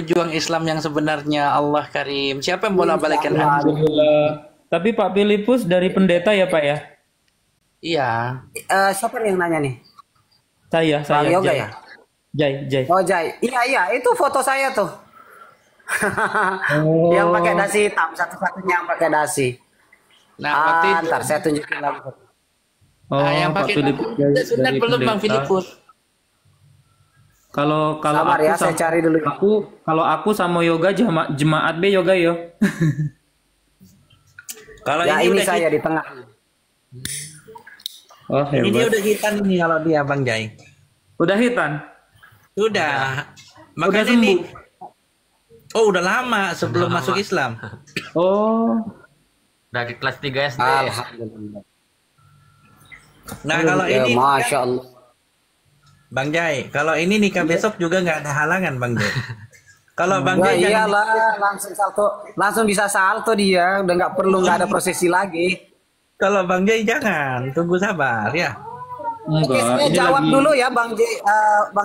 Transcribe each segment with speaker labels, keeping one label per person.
Speaker 1: pejuang Islam yang sebenarnya, Allah Karim. Siapa yang bola balikan hati?
Speaker 2: Alhamdulillah. Tapi Pak Filipus dari pendeta ya Pak ya?
Speaker 1: Iya.
Speaker 3: Siapa yang nanya nih? Bang
Speaker 2: Saya
Speaker 3: Yoga
Speaker 2: Jai.
Speaker 3: ya?
Speaker 2: Jai.
Speaker 3: Oh Jai, iya itu foto saya tuh. Yang pakai
Speaker 2: Oh,
Speaker 3: dasi hitam, satu-satunya yang pakai dasi.
Speaker 1: Nah, waktu itu
Speaker 3: Ntar saya tunjukin lagi.
Speaker 1: yang
Speaker 2: Pak
Speaker 1: pakai
Speaker 2: Filipus
Speaker 1: dasi
Speaker 2: dari
Speaker 1: udah sunat belum Bang
Speaker 2: pendeta.
Speaker 1: Filipus?
Speaker 2: Kalau
Speaker 3: Sabar
Speaker 2: aku
Speaker 3: ya, saya
Speaker 2: sama
Speaker 3: cari dulu.
Speaker 2: aku sama Yoga jemaat B Yoga yo.
Speaker 1: Kalau
Speaker 3: Ya
Speaker 1: ini
Speaker 3: ini
Speaker 1: udah
Speaker 3: saya di tengah.
Speaker 2: Oh,
Speaker 1: ini dia
Speaker 2: hebat.
Speaker 1: udah hitam ini kalau dia Bang Jai.
Speaker 2: Udah hitam.
Speaker 1: Sudah.
Speaker 2: Udah
Speaker 1: Makanya nih.
Speaker 2: sembuh.
Speaker 1: Oh, udah lama sebelum masuk Islam.
Speaker 2: Oh,
Speaker 4: Dari kelas 3 SD.
Speaker 3: Alhamdulillah.
Speaker 1: Nah, kalau
Speaker 3: Ya,
Speaker 1: ini
Speaker 3: Masya Allah.
Speaker 1: Bang Jai, kalau ini nikah besok juga nggak ada halangan Bang Jai. Kalau Bang
Speaker 3: Ya
Speaker 1: Jai jangan
Speaker 3: iyalah, langsung bisa salto dia, udah nggak ada prosesi lagi.
Speaker 1: kalau Bang Jai jangan, tunggu sabar ya.
Speaker 3: Oke,
Speaker 2: enggak.
Speaker 3: saya
Speaker 2: Ini
Speaker 3: jawab
Speaker 2: lagi.
Speaker 3: dulu ya Bang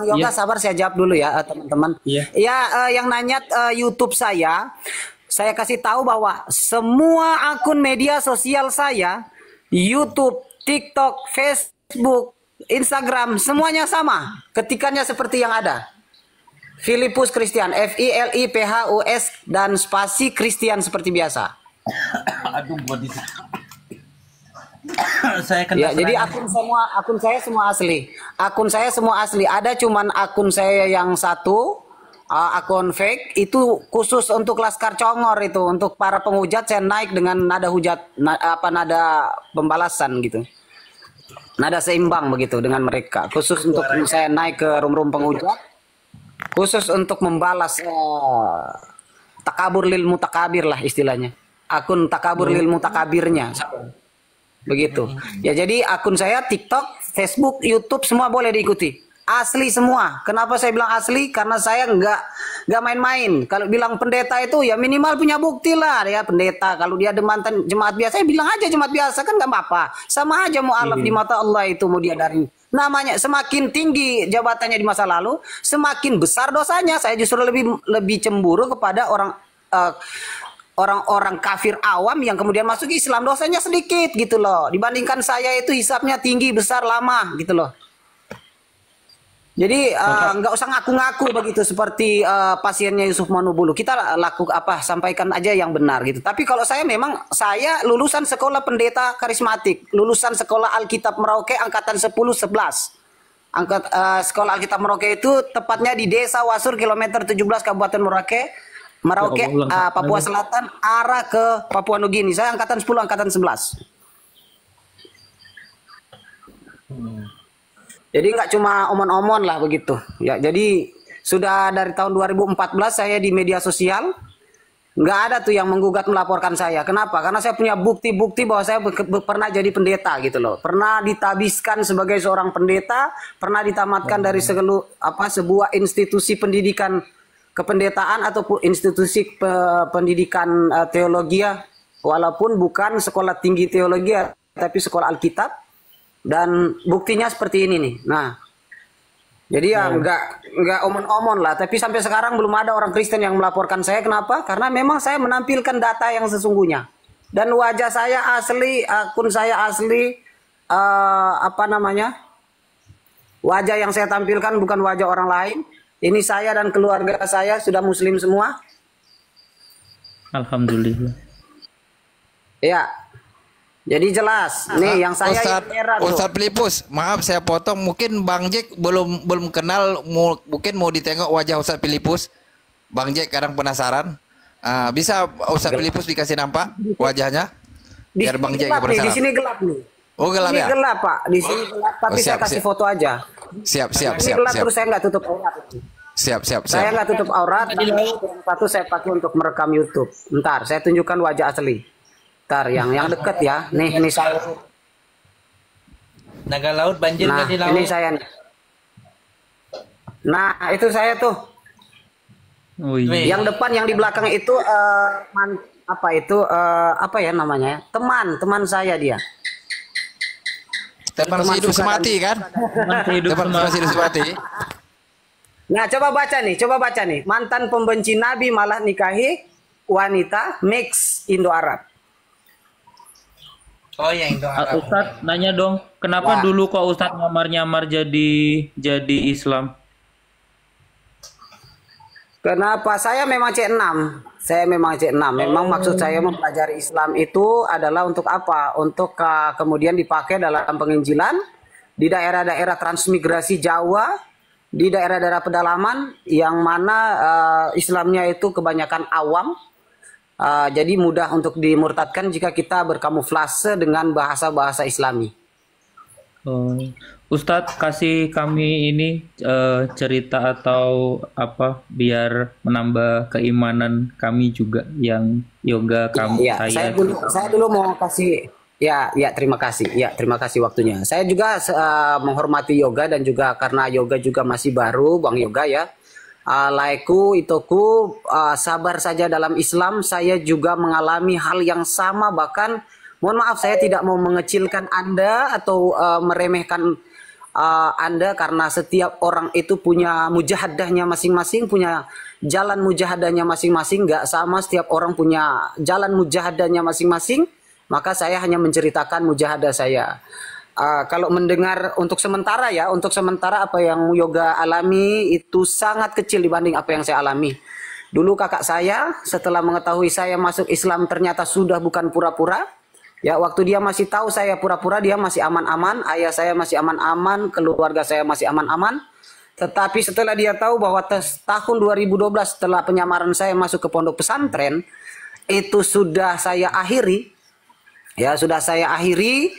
Speaker 3: Yoga,
Speaker 2: Iya.
Speaker 3: sabar saya jawab dulu ya teman-teman.
Speaker 2: Iya.
Speaker 3: Ya yang nanya YouTube saya kasih tahu bahwa semua akun media sosial saya, YouTube, TikTok, Facebook, Instagram, semuanya sama. Ketikannya seperti yang ada. Filipus Christian, FILIPHUS dan spasi Christian seperti biasa.
Speaker 1: Aduh, gua saya kena
Speaker 3: Ya, jadi
Speaker 1: serangan.
Speaker 3: akun saya semua asli. Akun saya semua asli. Ada cuman akun saya yang satu, akun fake itu khusus untuk Laskar Congor itu, untuk para penghujat saya naik dengan nada hujat, nada pembalasan gitu. Nada seimbang begitu dengan mereka. Khusus untuk saya naik ke room-room penghujat, khusus untuk membalas takabur lil mutakabir lah istilahnya. Akun takabur lil mutakabirnya. Begitu. Ya jadi akun saya TikTok, Facebook, YouTube semua boleh diikuti. Asli semua. Kenapa saya bilang asli? Karena saya nggak main-main. Kalau bilang pendeta itu ya minimal punya bukti lah ya pendeta. Kalau dia ada mantan jemaat biasa, ya bilang aja jemaat biasa kan nggak apa-apa. Sama aja mu'alaf di mata Allah itu mau dia dari namanya semakin tinggi jabatannya di masa lalu, semakin besar dosanya. Saya justru lebih cemburu kepada orang-orang kafir awam yang kemudian masuk Islam, dosanya sedikit gitu loh. Dibandingkan saya itu hisapnya tinggi, besar, lama gitu loh. Jadi nggak usah ngaku-ngaku begitu seperti pasiennya Yusuf Manubulu. Kita sampaikan aja yang benar gitu. Tapi kalau saya memang saya lulusan sekolah pendeta karismatik, lulusan sekolah Alkitab Merauke angkatan 10-11. Sekolah Alkitab Merauke itu tepatnya di Desa Wasur kilometer 17 Kabupaten Merauke, Papua Selatan, arah ke Papua Nugini. Saya angkatan 10, angkatan 11. Jadi nggak cuma omon-omon lah begitu. Ya, jadi sudah dari tahun 2014 saya di media sosial. Nggak ada tuh yang menggugat melaporkan saya. Kenapa? Karena saya punya bukti-bukti bahwa saya pernah jadi pendeta gitu loh. Pernah ditabiskan sebagai seorang pendeta, pernah ditamatkan dari sebuah institusi pendidikan kependetaan ataupun institusi pendidikan teologi, walaupun bukan sekolah tinggi teologi tapi sekolah Alkitab, dan buktinya seperti ini nih. Nah, jadi ya nggak omon-omon lah, tapi sampai sekarang belum ada orang Kristen yang melaporkan saya. Kenapa? Karena memang saya menampilkan data yang sesungguhnya dan wajah saya asli, akun saya asli, wajah yang saya tampilkan bukan wajah orang lain. Ini saya dan keluarga saya sudah muslim semua.
Speaker 2: Alhamdulillah.
Speaker 3: Ya. Jadi jelas. Nih yang saya yang merah tuh.
Speaker 5: Ustadz Filipus, maaf saya potong. Mungkin Bang Jack belum kenal, mungkin mau ditengok wajah Ustadz Filipus. Bang Jack kadang penasaran. Bisa Ustadz Filipus dikasih nampak wajahnya? Biar Bang Jack
Speaker 3: Gelap nih,
Speaker 5: penasaran.
Speaker 3: di sini gelap nih.
Speaker 5: Oh gelap
Speaker 3: Ini
Speaker 5: ya?
Speaker 3: gelap Pak, di sini gelap. Tapi
Speaker 5: Oh,
Speaker 3: saya
Speaker 5: siap,
Speaker 3: kasih
Speaker 5: siap.
Speaker 3: foto aja.
Speaker 5: Siap.
Speaker 3: Ini gelap terus saya nggak tutup aurat. Saya nggak tutup aurat. Yang satu saya pakai untuk merekam YouTube. Ntar saya tunjukkan wajah asli. Ntar yang deket ya. Nih ini saya.
Speaker 1: Naga laut banjir
Speaker 3: Nah
Speaker 1: nggak di laut?
Speaker 3: ini saya nih. Nah itu saya tuh.
Speaker 2: Oh iya.
Speaker 3: Yang depan, yang di belakang itu apa ya namanya? Teman saya dia.
Speaker 5: Teman hidup
Speaker 3: suka
Speaker 5: semati kan?
Speaker 2: Teman sehidup
Speaker 5: Teman
Speaker 2: semati.
Speaker 5: hidup semati.
Speaker 3: Nah, coba baca nih. Mantan pembenci Nabi malah nikahi wanita mix Indo-Arab.
Speaker 1: Oh ya Indo Arab.
Speaker 2: Ustadz nanya dong, kenapa
Speaker 3: Ya.
Speaker 2: dulu kok Ustadz nyamar-nyamar jadi Islam?
Speaker 3: Kenapa? Saya memang C6. Saya memang C6. Memang maksud saya mempelajari Islam itu adalah untuk apa? Untuk kemudian dipakai dalam penginjilan di daerah-daerah transmigrasi Jawa, di daerah-daerah pedalaman yang mana Islamnya itu kebanyakan awam. Jadi mudah untuk dimurtadkan jika kita berkamuflase dengan bahasa-bahasa Islami.
Speaker 2: Oh, Ustadz kasih kami ini cerita atau apa biar menambah keimanan kami juga yang yoga kami
Speaker 3: Ya, saya dulu mau kasih ya terima kasih. Ya, terima kasih waktunya. Saya juga menghormati yoga dan juga karena yoga juga masih baru, Bang Yoga ya. Laiku itoku sabar saja dalam Islam. Saya juga mengalami hal yang sama, bahkan mohon maaf saya tidak mau mengecilkan Anda atau meremehkan Anda karena setiap orang itu punya mujahadahnya masing-masing, punya jalan mujahadahnya masing-masing, nggak sama setiap orang punya jalan mujahadahnya masing-masing. Maka saya hanya menceritakan mujahadah saya. Kalau mendengar untuk sementara apa yang yoga alami itu sangat kecil dibanding apa yang saya alami. Dulu kakak saya setelah mengetahui saya masuk Islam ternyata sudah bukan pura-pura. Ya, waktu dia masih tahu saya pura-pura, dia masih aman-aman, ayah saya masih aman-aman, keluarga saya masih aman-aman. Tetapi setelah dia tahu bahwa tahun 2012 setelah penyamaran saya masuk ke pondok pesantren, itu sudah saya akhiri. Ya, sudah saya akhiri.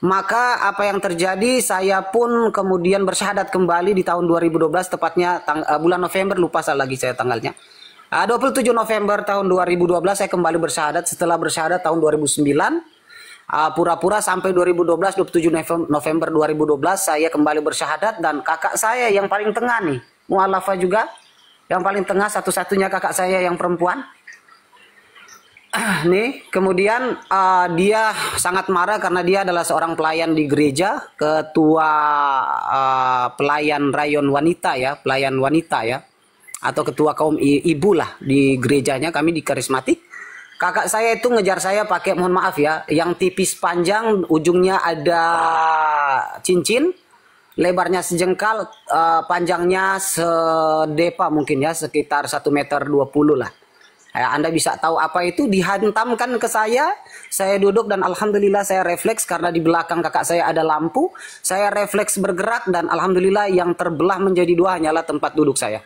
Speaker 3: Maka apa yang terjadi, saya pun kemudian bersyahadat kembali di tahun 2012, tepatnya bulan November, lupa lagi saya tanggalnya. 27 November tahun 2012 saya kembali bersyahadat setelah bersyahadat tahun 2009. Pura-pura sampai 2012, 27 November 2012 saya kembali bersyahadat dan kakak saya yang paling tengah nih, mu'alafah juga, yang paling tengah satu-satunya kakak saya yang perempuan. Nih, kemudian dia sangat marah karena dia adalah seorang pelayan di gereja, ketua pelayan rayon wanita ya, atau ketua kaum ibu lah di gerejanya, kami di karismatik. Kakak saya itu ngejar saya pakai, mohon maaf ya, yang tipis panjang, ujungnya ada cincin, lebarnya sejengkal, panjangnya sedepa mungkin ya, sekitar 1,20 meter lah. Anda bisa tahu apa itu, dihantamkan ke saya duduk dan alhamdulillah saya refleks karena di belakang kakak saya ada lampu, saya refleks bergerak dan alhamdulillah yang terbelah menjadi dua hanyalah tempat duduk saya.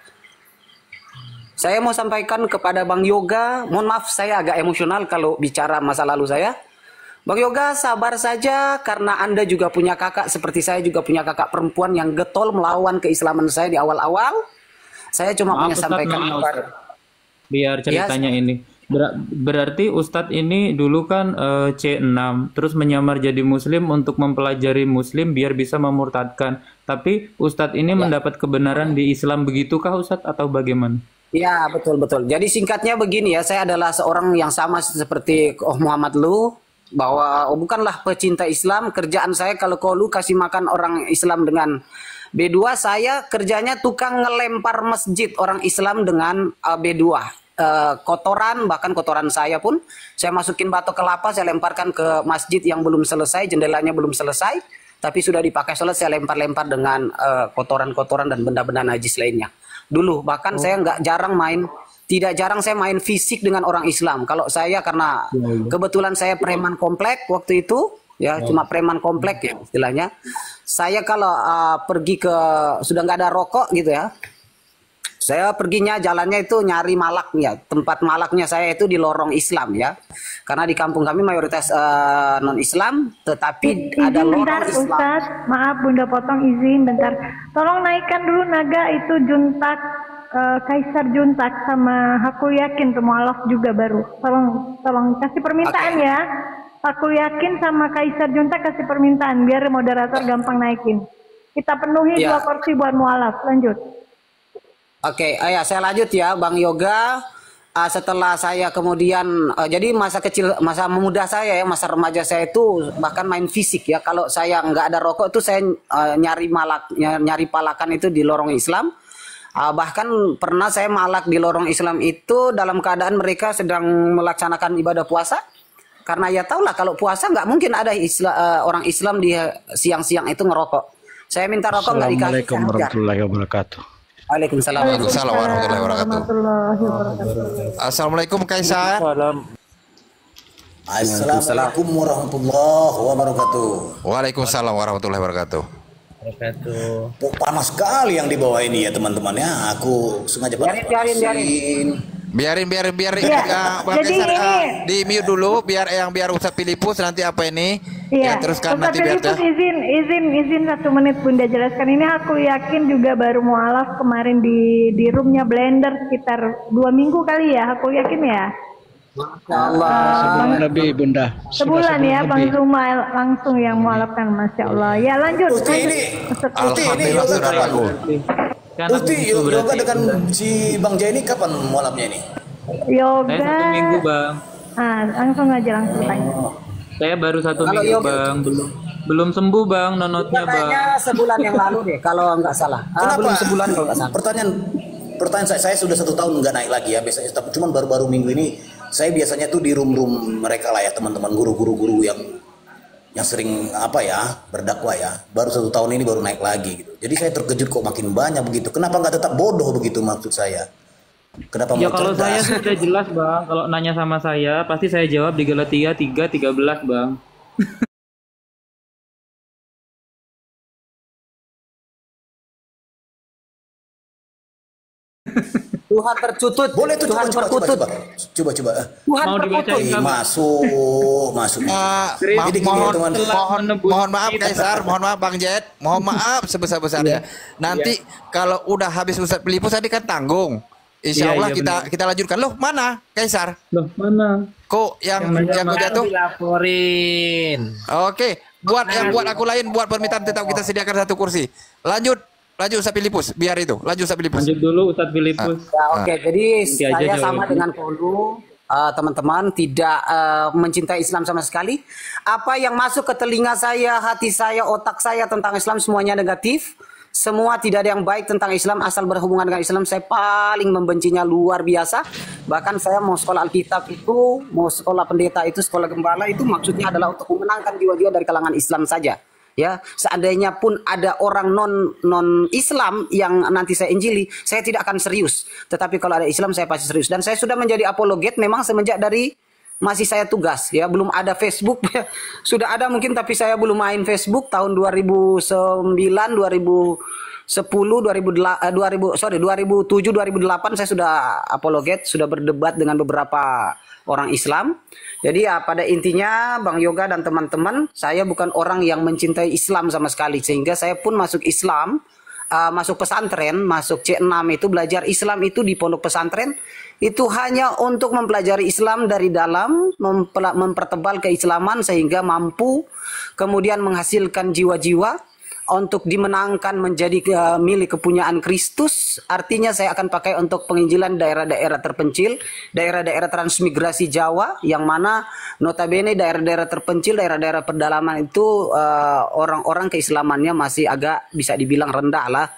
Speaker 3: Saya mau sampaikan kepada Bang Yoga, mohon maaf saya agak emosional kalau bicara masa lalu saya. Bang Yoga sabar saja karena Anda juga punya kakak seperti saya juga punya kakak perempuan yang getol melawan keislaman saya di awal-awal. Saya cuma punya sampaikan kepada
Speaker 2: biar ceritanya ini. Berarti Ustadz ini dulu kan C6, terus menyamar jadi Muslim untuk mempelajari Muslim biar bisa memurtadkan. Tapi Ustadz ini mendapat kebenaran di Islam, begitukah Ustadz atau bagaimana?
Speaker 3: Ya, betul-betul. Jadi singkatnya begini ya, saya adalah seorang yang sama seperti Muhammad Lu, bahwa bukanlah pecinta Islam. Kerjaan saya kalau lu kasih makan orang Islam dengan B2, saya kerjanya tukang ngelempar masjid orang Islam dengan B2. Kotoran, bahkan kotoran saya pun saya masukin batok kelapa, saya lemparkan ke masjid yang belum selesai, jendelanya belum selesai, tapi sudah dipakai sholat, saya lempar-lempar dengan kotoran-kotoran dan benda-benda najis lainnya. Dulu bahkan saya tidak jarang saya main fisik dengan orang Islam. Kalau saya karena kebetulan saya preman komplek waktu itu, ya cuma preman komplek ya istilahnya. Saya kalau pergi ke sudah nggak ada rokok gitu ya, saya perginya jalannya itu nyari malaknya. Tempat malaknya saya itu di lorong Islam ya. Karena di kampung kami mayoritas non-Islam, tetapi ada lorong
Speaker 6: bentar,
Speaker 3: Islam.
Speaker 6: Ustaz, maaf Bunda potong, izin bentar. Tolong naikkan dulu naga itu Juntak, Kaisar Juntak sama Aku Yakin tuh mualaf juga baru. Tolong kasih permintaan ya. Aku Yakin sama Kaisar Juntak kasih permintaan biar moderator gampang naikin. Kita penuhi 2 kursi buat mualaf. Lanjut.
Speaker 3: Oke, ya saya lanjut ya, Bang Yoga. Setelah saya kemudian, jadi masa muda saya ya, masa remaja saya itu bahkan main fisik ya. Kalau saya nggak ada rokok itu saya nyari palakan itu di lorong Islam. Bahkan pernah saya malak di lorong Islam itu dalam keadaan mereka sedang melaksanakan ibadah puasa. Karena ya tahulah kalau puasa nggak mungkin ada orang Islam di siang-siang itu ngerokok. Saya minta rokok nggak dikasih.
Speaker 7: Assalamualaikum warahmatullahi wabarakatuh.
Speaker 3: Waalaikumsalam.
Speaker 5: Waalaikumsalam warahmatullahi wabarakatuh.
Speaker 6: Warahmatullahi wabarakatuh.
Speaker 5: Assalamualaikum Kaisar.
Speaker 8: Assalamualaikum warahmatullahi wabarakatuh.
Speaker 5: Waalaikumsalam warahmatullahi wabarakatuh.
Speaker 8: Panas sekali yang di bawah ini ya teman-teman ya. Aku sengaja
Speaker 3: Biarin.
Speaker 5: Biarin
Speaker 6: Ya,
Speaker 5: Bang
Speaker 6: jadi
Speaker 5: Kaisar,
Speaker 6: ini-
Speaker 5: di mute dulu biar Ustadz Filipus nanti apa ini
Speaker 6: Iya,
Speaker 5: ya teruskan
Speaker 6: Ustaz
Speaker 5: nanti biar
Speaker 6: Filipus izin 1 menit Bunda jelaskan. Ini aku yakin juga baru mualaf kemarin di roomnya Blender sekitar 2 minggu kali ya, aku yakin ya.
Speaker 7: Sebulan lebih Bunda. Sudah
Speaker 6: Sebulan ya
Speaker 7: sebulan
Speaker 6: Bang
Speaker 7: lebih.
Speaker 6: Zuma langsung yang mualafkan, Masya Allah. Ya lanjut.
Speaker 8: Usti ini,
Speaker 6: Ustaz.
Speaker 8: Usti ini
Speaker 5: Alhamdulillah
Speaker 8: yoga
Speaker 5: sudah
Speaker 8: kapan?
Speaker 5: laku.
Speaker 2: Karena
Speaker 8: Usti
Speaker 2: begitu
Speaker 8: yoga
Speaker 2: berarti.
Speaker 8: dengan si Bang Jai ini kapan mualafnya ini?
Speaker 6: Yoga.
Speaker 2: Saya 1 minggu bang.
Speaker 6: Langsung aja langsung tanya.
Speaker 2: Saya baru 1
Speaker 3: Kalau
Speaker 2: minggu
Speaker 3: yoga-
Speaker 2: bang. Belum sembuh bang nonotnya bang.
Speaker 3: Kayaknya sebulan yang lalu deh kalau nggak salah. Belum sebulan kalau nggak salah.
Speaker 8: Pertanyaan saya sudah 1 tahun nggak naik lagi ya biasanya. Tapi cuman baru-baru minggu ini saya biasanya tuh di room mereka lah ya teman-teman guru-guru yang sering apa ya berdakwah ya. Baru 1 tahun ini baru naik lagi gitu. Jadi saya terkejut kok makin banyak begitu. Kenapa nggak tetap bodoh begitu maksud saya? Kenapa
Speaker 2: Ya
Speaker 8: mau
Speaker 2: kalau saya
Speaker 8: cerdas?
Speaker 2: sudah jelas bang. Kalau nanya sama saya pasti saya jawab di Galatia 3:13 bang.
Speaker 3: Tuhan tercutut.
Speaker 8: Boleh tuh
Speaker 3: Tuhan
Speaker 8: coba.
Speaker 3: perkutut.
Speaker 8: Coba.
Speaker 3: Tuhan
Speaker 2: Mau
Speaker 3: perkutut.
Speaker 2: dibacain nggak?
Speaker 8: Masuk. Jadi gini ya, teman.
Speaker 5: Mohon maaf Kaisar, mohon maaf Bang Jet, mohon maaf sebesar-besarnya. Nanti kalau udah habis Ustadz Filipus tadi kan tanggung. Insya
Speaker 2: Iya,
Speaker 5: Allah
Speaker 2: iya,
Speaker 5: kita lanjutkan. Loh mana Kaisar?
Speaker 2: Loh mana?
Speaker 5: Kok yang kau jatuh?
Speaker 4: Dilaporin.
Speaker 5: Oke, buat aku lain buat permintaan tetap kita sediakan 1 kursi. Lanjut Ustadz Filipus, biar itu. Lanjut Ustadz Filipus.
Speaker 2: Lanjut dulu Ustadz Filipus.
Speaker 3: Ya, oke. Jadi
Speaker 2: Nanti aja
Speaker 3: saya sama
Speaker 2: jawabnya.
Speaker 3: dengan Kolu, teman-teman tidak mencintai Islam sama sekali. Apa yang masuk ke telinga saya, hati saya, otak saya tentang Islam semuanya negatif. Semua tidak ada yang baik tentang Islam asal berhubungan dengan Islam. Saya paling membencinya luar biasa. Bahkan saya mau sekolah Alkitab itu, mau sekolah pendeta itu, sekolah gembala itu maksudnya adalah untuk memenangkan jiwa-jiwa dari kalangan Islam saja. Ya, seandainya pun ada orang non Islam yang nanti saya injili, saya tidak akan serius. Tetapi kalau ada Islam saya pasti serius. Dan saya sudah menjadi apologet memang semenjak dari masih saya tugas ya, belum ada Facebook. Sudah ada mungkin tapi saya belum main Facebook tahun 2009, 2010, 2007, 2008 saya sudah apologet, sudah berdebat dengan beberapa orang Islam. Jadi ya pada intinya Bang Yoga dan teman-teman, saya bukan orang yang mencintai Islam sama sekali, sehingga saya pun masuk Islam, masuk pesantren, masuk C6 itu belajar Islam itu di pondok pesantren itu hanya untuk mempelajari Islam dari dalam, mempertebal keislaman sehingga mampu kemudian menghasilkan jiwa-jiwa untuk dimenangkan menjadi milik kepunyaan Kristus. Artinya saya akan pakai untuk penginjilan daerah-daerah terpencil, daerah-daerah transmigrasi Jawa, yang mana notabene daerah-daerah terpencil, daerah-daerah pedalaman itu orang-orang keislamannya masih agak bisa dibilang rendah lah.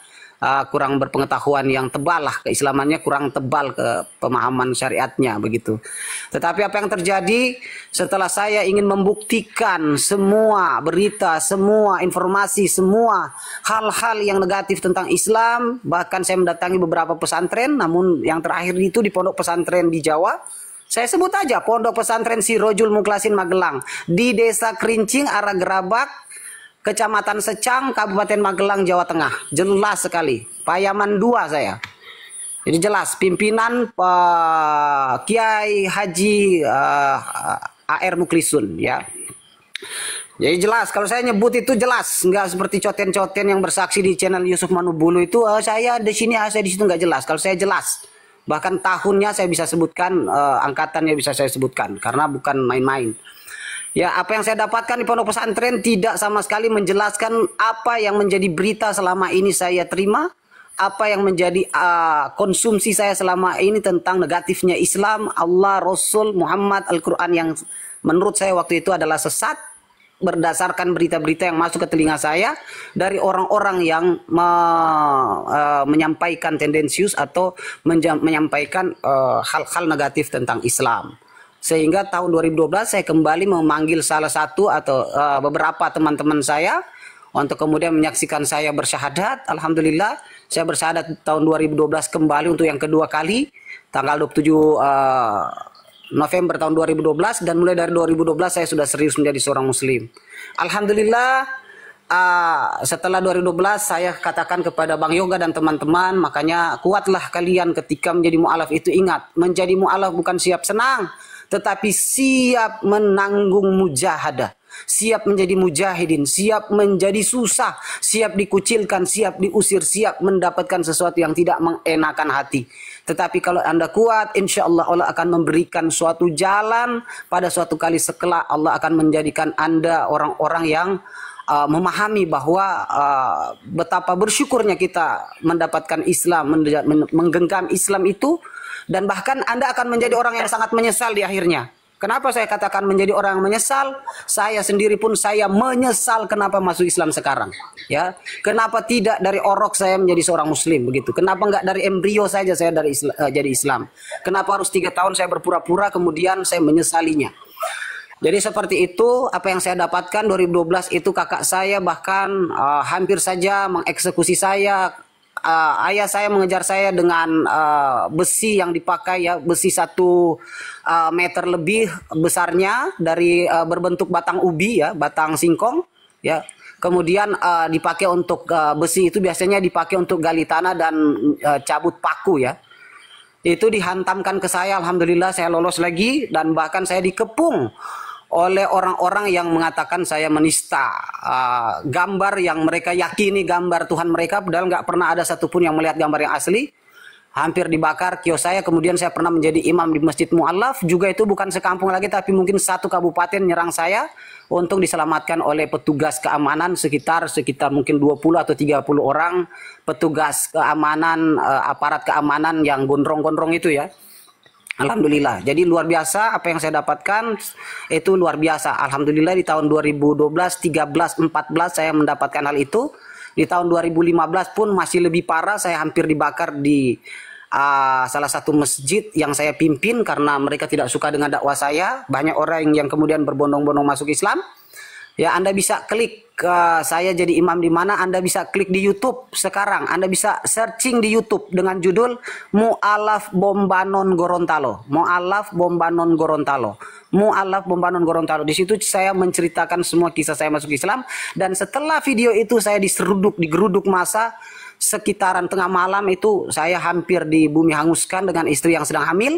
Speaker 3: Kurang berpengetahuan yang tebal lah, keislamannya kurang tebal ke pemahaman syariatnya begitu. Tetapi apa yang terjadi setelah saya ingin membuktikan semua berita, semua informasi, semua hal-hal yang negatif tentang Islam, bahkan saya mendatangi beberapa pesantren, namun yang terakhir itu di pondok pesantren di Jawa. Saya sebut aja Pondok Pesantren Sirojul Mukhlasin Magelang di Desa Kerincing, arah Gerabak, Kecamatan Secang, Kabupaten Magelang, Jawa Tengah. Jelas sekali. Payaman 2 saya. Jadi jelas. Pimpinan Kiai Haji AR Mukhlisun. Ya. Jadi jelas. Kalau saya nyebut itu jelas. Nggak seperti coten-coten yang bersaksi di channel Yusuf Manubulu itu. Saya di sini, saya di situ nggak jelas. Kalau saya jelas. Bahkan tahunnya saya bisa sebutkan. Angkatannya bisa saya sebutkan. Karena bukan main-main. Ya, apa yang saya dapatkan di pondok pesantren tidak sama sekali menjelaskan apa yang menjadi berita selama ini saya terima, apa yang menjadi konsumsi saya selama ini tentang negatifnya Islam, Allah, Rasul, Muhammad, Al-Quran yang menurut saya waktu itu adalah sesat. berdasarkan berita-berita yang masuk ke telinga saya dari orang-orang yang menyampaikan tendensius atau menyampaikan hal-hal negatif tentang Islam. Sehingga tahun 2012 saya kembali memanggil salah satu atau beberapa teman-teman saya untuk kemudian menyaksikan saya bersyahadat. Alhamdulillah saya bersyahadat tahun 2012 kembali untuk yang kedua kali tanggal 27 November tahun 2012, dan mulai dari 2012 saya sudah serius menjadi seorang muslim. Alhamdulillah setelah 2012 saya katakan kepada Bang Yoga dan teman-teman, makanya kuatlah kalian ketika menjadi mu'alaf itu. Ingat, menjadi mu'alaf bukan siap senang, tetapi siap menanggung mujahadah, siap menjadi mujahidin, siap menjadi susah, siap dikucilkan, siap diusir, siap mendapatkan sesuatu yang tidak mengenakan hati. Tetapi kalau Anda kuat, insya Allah Allah akan memberikan suatu jalan pada suatu kali sekelak. Allah akan menjadikan Anda orang-orang yang memahami bahwa betapa bersyukurnya kita mendapatkan Islam, menggenggam Islam itu, dan bahkan Anda akan menjadi orang yang sangat menyesal di akhirnya. Kenapa saya katakan menjadi orang yang menyesal? Saya sendiri pun saya menyesal kenapa masuk Islam sekarang. Ya, kenapa tidak dari orok saya menjadi seorang Muslim begitu? Kenapa nggak dari embrio saja saya jadi Islam? Kenapa harus 3 tahun saya berpura-pura kemudian saya menyesalinya? Jadi seperti itu apa yang saya dapatkan 2012 itu, kakak saya bahkan hampir saja mengeksekusi saya. Ayah saya mengejar saya dengan besi yang dipakai, ya, besi 1 meter lebih besarnya dari berbentuk batang ubi, ya, batang singkong, ya. Kemudian dipakai untuk besi itu biasanya dipakai untuk gali tanah dan cabut paku, ya. Itu dihantamkan ke saya, alhamdulillah saya lolos lagi, dan bahkan saya dikepung oleh orang-orang yang mengatakan saya menista gambar yang mereka yakini gambar Tuhan mereka, padahal nggak pernah ada satupun yang melihat gambar yang asli. Hampir dibakar kios saya. Kemudian saya pernah menjadi imam di Masjid Mu'alaf, juga itu bukan sekampung lagi tapi mungkin 1 kabupaten nyerang saya untuk diselamatkan oleh petugas keamanan sekitar mungkin 20 atau 30 orang petugas keamanan, aparat keamanan yang gondrong-gondrong itu, ya. Alhamdulillah. Jadi luar biasa apa yang saya dapatkan itu luar biasa. Alhamdulillah di tahun 2012, 13, 14 saya mendapatkan hal itu. Di tahun 2015 pun masih lebih parah, saya hampir dibakar di salah satu masjid yang saya pimpin karena mereka tidak suka dengan dakwah saya. Banyak orang yang kemudian berbondong-bondong masuk Islam. Ya, Anda bisa klik saya jadi imam di mana, Anda bisa klik di YouTube sekarang. Anda bisa searching di YouTube dengan judul Mu'alaf Bombanon Gorontalo. Mu'alaf Bombanon Gorontalo. Mu'alaf Bombanon Gorontalo. Di situ saya menceritakan semua kisah saya masuk Islam, dan setelah video itu saya digeruduk massa sekitaran tengah malam itu, saya hampir di bumi hanguskan dengan istri yang sedang hamil.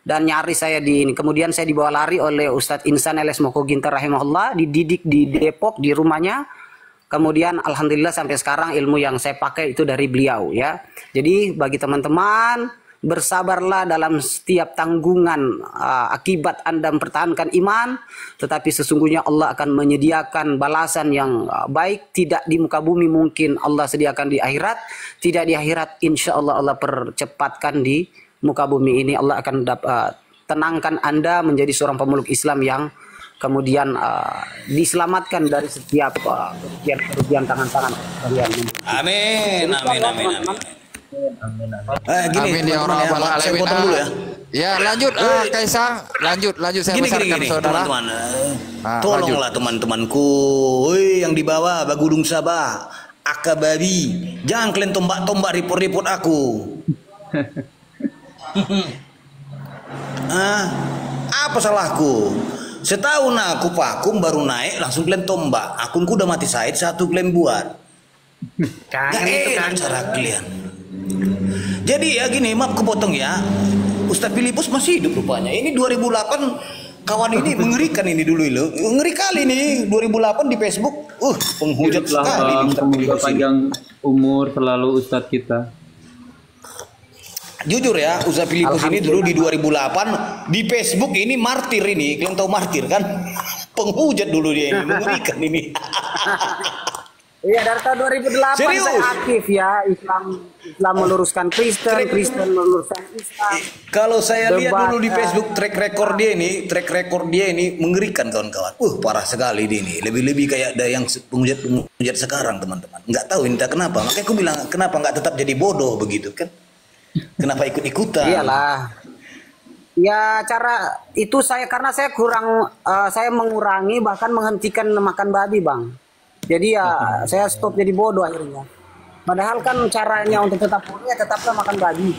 Speaker 3: Dan nyaris saya kemudian saya dibawa lari oleh Ustadz Insan Eles Moko Ginter rahimahullah, dididik di Depok di rumahnya. Kemudian alhamdulillah sampai sekarang ilmu yang saya pakai itu dari beliau, ya. Jadi bagi teman-teman, bersabarlah dalam setiap tanggungan akibat Anda mempertahankan iman, tetapi sesungguhnya Allah akan menyediakan balasan yang baik, tidak di muka bumi mungkin Allah sediakan di akhirat, tidak di akhirat insya Allah Allah percepatkan di muka bumi ini. Allah akan tenangkan Anda menjadi seorang pemeluk Islam yang kemudian diselamatkan dari setiap kerugian tangan-tangan kalian.
Speaker 8: Amin, amin, amin, amin. Gini,
Speaker 5: amin ya Allah,
Speaker 8: saya potong dulu ya.
Speaker 5: Ya, lanjut Kaisang, lanjut saya besarkan saudara.
Speaker 8: Teman-teman. Tolonglah teman-temanku, woi yang dibawa Bagudung Sabah, Akababi, jangan kalian tombak-tombak report-report aku. Apa salahku? Setahun aku vakum baru naik langsung kalian tombak. Akunku udah mati Said, 1 kalian buat. Gak enak cara kalian. Jadi ya gini, maaf kepotong ya. Ustadz Filipus masih hidup rupanya. Ini 2008 kawan ini mengerikan ini dulu lo. Ngeri kali nih 2008 di Facebook. Penghujat sekali
Speaker 2: Ustadz Filipus. Panjang umur selalu Ustadz kita.
Speaker 8: Jujur ya, Ustadz Filipus ini dulu di 2008 di Facebook ini martir ini. Kalian tahu martir kan? Penghujat dulu dia ini, mengerikan ini.
Speaker 3: Iya, dari tahun 2008
Speaker 8: Serius?
Speaker 3: saya aktif ya, Islam meluruskan Kristen, Kristen meluruskan Islam.
Speaker 8: Kalau saya lihat
Speaker 3: Debat,
Speaker 8: dulu di Facebook track record dia ini mengerikan kawan-kawan. Parah sekali dia ini. Lebih-lebih kayak ada yang penghujat sekarang teman-teman. Nggak tahu entah kenapa. Makanya aku bilang kenapa nggak tetap jadi bodoh begitu kan? Kenapa ikut-ikutan?
Speaker 3: Iyalah. Ya cara itu karena saya saya mengurangi bahkan menghentikan makan babi, Bang. Jadi ya saya stop jadi bodoh akhirnya. Padahal kan caranya untuk tetap bodoh ya tetaplah makan babi.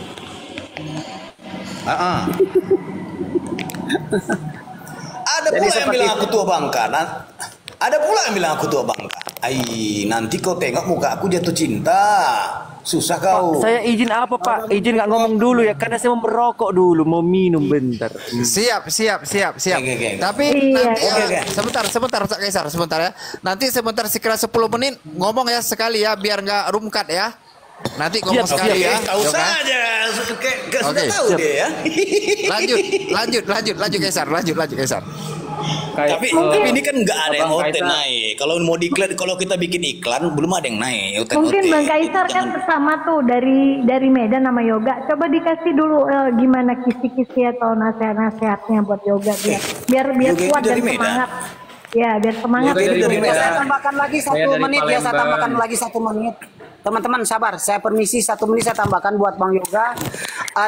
Speaker 8: Ada
Speaker 3: Jadi
Speaker 8: pula yang
Speaker 3: seperti
Speaker 8: bilang
Speaker 3: itu.
Speaker 8: aku tua bangka. Ada pula yang bilang aku tua bangka. Nanti kau tengok muka aku jatuh cinta. Susah kau.
Speaker 4: Saya izin apa Pak? Izin nggak ngomong dulu ya, karena saya mau merokok dulu, mau minum bentar.
Speaker 5: Siap.
Speaker 8: Oke.
Speaker 5: Tapi
Speaker 6: Iya.
Speaker 5: nanti
Speaker 8: Oke.
Speaker 5: sebentar Ustaz Kaisar, sebentar ya. Nanti sebentar sekira 10 menit ngomong ya sekali ya, biar nggak rumkat ya. Nanti ngomong
Speaker 4: Siap,
Speaker 5: sekali ya.
Speaker 8: Tahu
Speaker 5: Ya kan?
Speaker 8: saja. Sudah
Speaker 5: Oke,
Speaker 8: tahu
Speaker 5: siap.
Speaker 8: dia ya.
Speaker 5: Lanjut Kaisar, lanjut Kaisar.
Speaker 8: Tapi ini kan nggak ada yang
Speaker 2: Abang
Speaker 8: OT
Speaker 2: Kaisar.
Speaker 8: naik. Kalau mau diklat, kalau kita bikin iklan belum ada yang naik.
Speaker 6: Mungkin Bang Kaisar kan sama tuh dari Medan sama yoga. Coba dikasih dulu gimana kisi-kisi atau nasihat-nasihatnya buat yoga biar
Speaker 8: Yoga itu
Speaker 6: kuat dan
Speaker 8: dari Medan?
Speaker 6: semangat. Ya, biar semangat.
Speaker 2: Yoga dari
Speaker 3: Ya,
Speaker 2: Medan.
Speaker 3: saya tambahkan lagi
Speaker 2: Saya
Speaker 3: 1
Speaker 2: dari
Speaker 3: menit ya, saya
Speaker 2: Palembang.
Speaker 3: tambahkan lagi 1 menit. Teman-teman sabar, saya permisi 1 menit saya tambahkan buat Bang Yoga.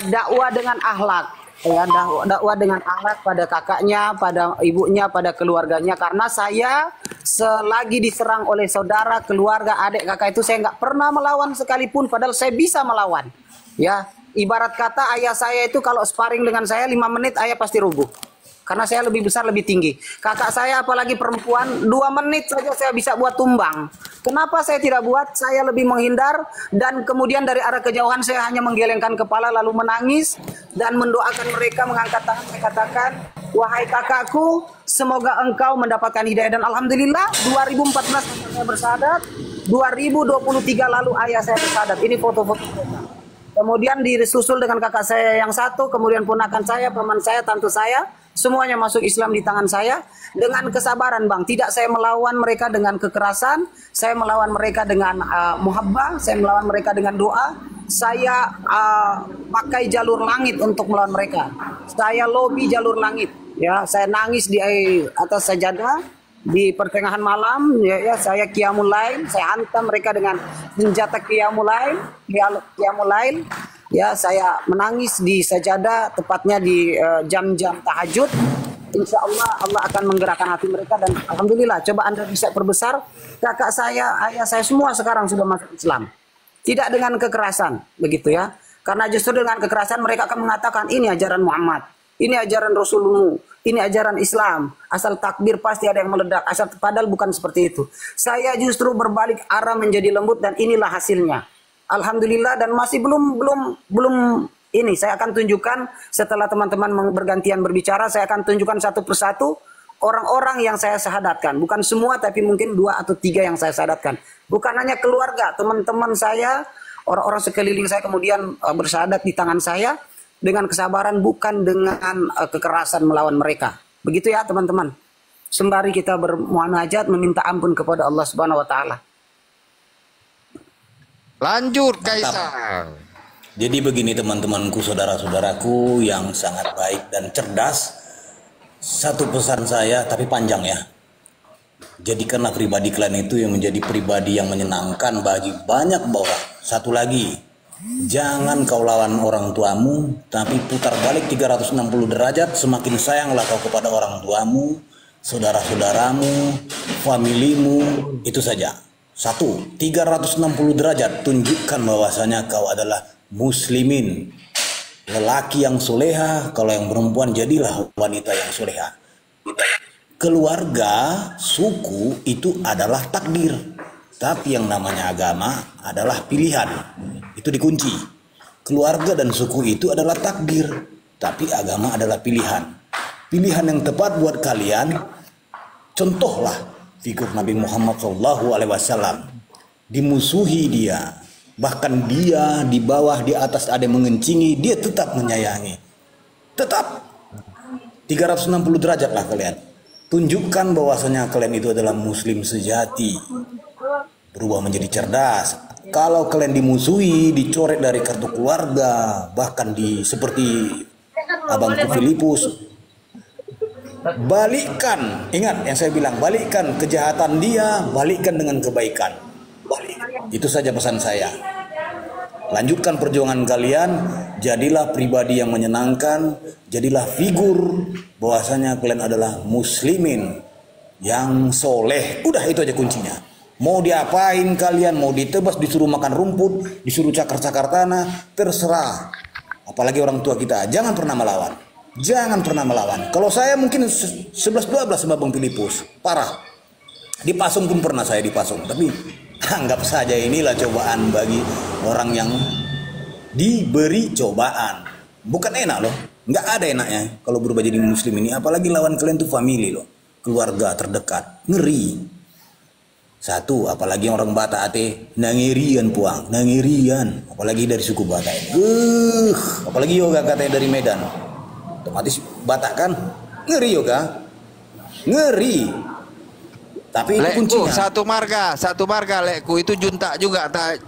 Speaker 3: Dakwah dengan akhlak. Ya, dakwah dengan akhlak pada kakaknya, pada ibunya, pada keluarganya. Karena saya selagi diserang oleh saudara, keluarga, adik, kakak itu saya nggak pernah melawan sekalipun. Padahal saya bisa melawan. Ya, ibarat kata ayah saya itu kalau sparring dengan saya 5 menit ayah pasti rubuh. Karena saya lebih besar, lebih tinggi. Kakak saya apalagi perempuan, 2 menit saja saya bisa buat tumbang. Kenapa saya tidak buat? Saya lebih menghindar dan kemudian dari arah kejauhan saya hanya menggelengkan kepala lalu menangis dan mendoakan mereka, mengangkat tangan. Saya katakan, wahai kakakku, semoga engkau mendapatkan hidayah. Dan alhamdulillah 2014 saya bersahadat, 2023 lalu ayah saya bersahadat. Ini foto-foto mereka. Kemudian disusul dengan kakak saya yang satu, kemudian ponakan saya, paman saya, tante saya, semuanya masuk Islam di tangan saya dengan kesabaran, Bang. Tidak saya melawan mereka dengan kekerasan, saya melawan mereka dengan muhabbah, saya melawan mereka dengan doa. Saya pakai jalur langit untuk melawan mereka. Saya lobby jalur langit, ya. Saya nangis di atas sajadah di pertengahan malam, ya saya qiyamul lail, saya hantam mereka dengan senjata qiyamul lail. Ya, saya menangis di sajadah, tepatnya di jam-jam tahajud. Insya Allah Allah akan menggerakkan hati mereka dan alhamdulillah. Coba Anda bisa perbesar, kakak saya, ayah saya semua sekarang sudah masuk Islam. Tidak dengan kekerasan, begitu ya. Karena justru dengan kekerasan mereka akan mengatakan ini ajaran Muhammad, ini ajaran Rasulullah, ini ajaran Islam. Asal takbir pasti ada yang meledak. Padahal bukan seperti itu. Saya justru berbalik arah menjadi lembut dan inilah hasilnya. Alhamdulillah dan masih belum ini. Saya akan tunjukkan setelah teman-teman bergantian berbicara. Saya akan tunjukkan satu persatu orang-orang yang saya syahadatkan. Bukan semua tapi mungkin 2 atau 3 yang saya syahadatkan. Bukan hanya keluarga, teman-teman saya, orang-orang sekeliling saya kemudian bersyahadat di tangan saya. Dengan kesabaran bukan dengan kekerasan melawan mereka. Begitu ya teman-teman. Sembari kita bermunajat meminta ampun kepada Allah Subhanahu wa taala.
Speaker 5: Lanjut Kaisar.
Speaker 8: Jadi begini teman-temanku, saudara-saudaraku yang sangat baik dan cerdas. Satu pesan saya tapi panjang ya. Jadikanlah pribadi kalian itu yang menjadi pribadi yang menyenangkan bagi banyak orang. Satu lagi, jangan kau lawan orang tuamu, tapi putar balik 360 derajat. Semakin sayanglah kau kepada orang tuamu, saudara-saudaramu, familimu, itu saja. 1, 360 derajat tunjukkan bahwasanya kau adalah muslimin, lelaki yang soleha. Kalau yang perempuan jadilah wanita yang soleha. Keluarga, suku itu adalah takdir, tapi yang namanya agama adalah pilihan. Itu dikunci. Keluarga dan suku itu adalah takdir, tapi agama adalah pilihan. Pilihan yang tepat buat kalian. Contohlah figur Nabi Muhammad SAW. Dimusuhi dia, bahkan dia di bawah, di atas ada yang mengencingi, dia tetap menyayangi. Tetap 360 derajat lah kalian. Tunjukkan bahwasanya kalian itu adalah muslim sejati. berubah menjadi cerdas. Kalau kalian dimusuhi, dicoret dari kartu keluarga, bahkan seperti abangku Filipus, balikkan, ingat yang saya bilang, balikkan kejahatan dia, balikkan dengan kebaikan. Itu saja pesan saya. Lanjutkan perjuangan kalian, jadilah pribadi yang menyenangkan, jadilah figur bahwasanya kalian adalah muslimin yang soleh. Udah, itu aja kuncinya. Mau diapain kalian, mau ditebas, disuruh makan rumput, disuruh cakar-cakar tanah, terserah. Apalagi orang tua kita, jangan pernah melawan. Jangan pernah melawan. Kalau saya mungkin 11-12 sama Bang Filipus, parah. Dipasung pun pernah saya dipasung, tapi anggap saja inilah cobaan bagi orang yang diberi cobaan. Bukan enak loh, nggak ada enaknya kalau berubah jadi muslim ini. Apalagi lawan kalian tuh family loh, keluarga terdekat, ngeri. Satu, apalagi orang Batak ate nangirian puang, nangirian, apalagi dari suku Batak. Apalagi yoga katanya dari Medan. Otomatis Batak kan ngeri yoga. Ngeri. Tapi itu kuncinya.
Speaker 5: Satu marga lekku itu junta juga, tak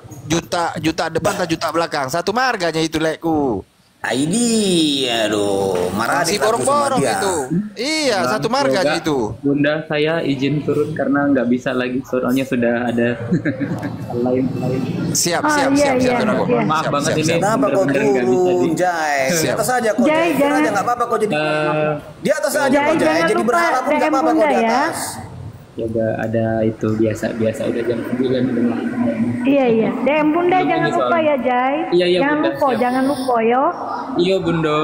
Speaker 5: junta depan tak junta belakang. Satu marganya itu lekku.
Speaker 8: ID, aduh, marah
Speaker 5: si borong-borong itu. Iya, satu marganya itu.
Speaker 2: Bunda, saya izin turun karena nggak bisa lagi, soalnya sudah ada lain.
Speaker 5: Siap.
Speaker 2: Maaf banget ini.
Speaker 8: Kenapa kau turun, Jai? Di atas saja kau,
Speaker 6: Jai,
Speaker 8: jangan nggak apa-apa kau jadi. Di atas saja kau, Jai. Jadi berharap pun nggak apa-apa kau di atas.
Speaker 2: Ya ada itu biasa udah jam 9 udah.
Speaker 6: Iya. DM Bunda jangan lupa ya, Jai.
Speaker 2: Iya,
Speaker 6: jangan
Speaker 2: Bunda,
Speaker 6: lupa,
Speaker 2: siap.
Speaker 6: jangan lupa yo.
Speaker 2: Iya, Bunda.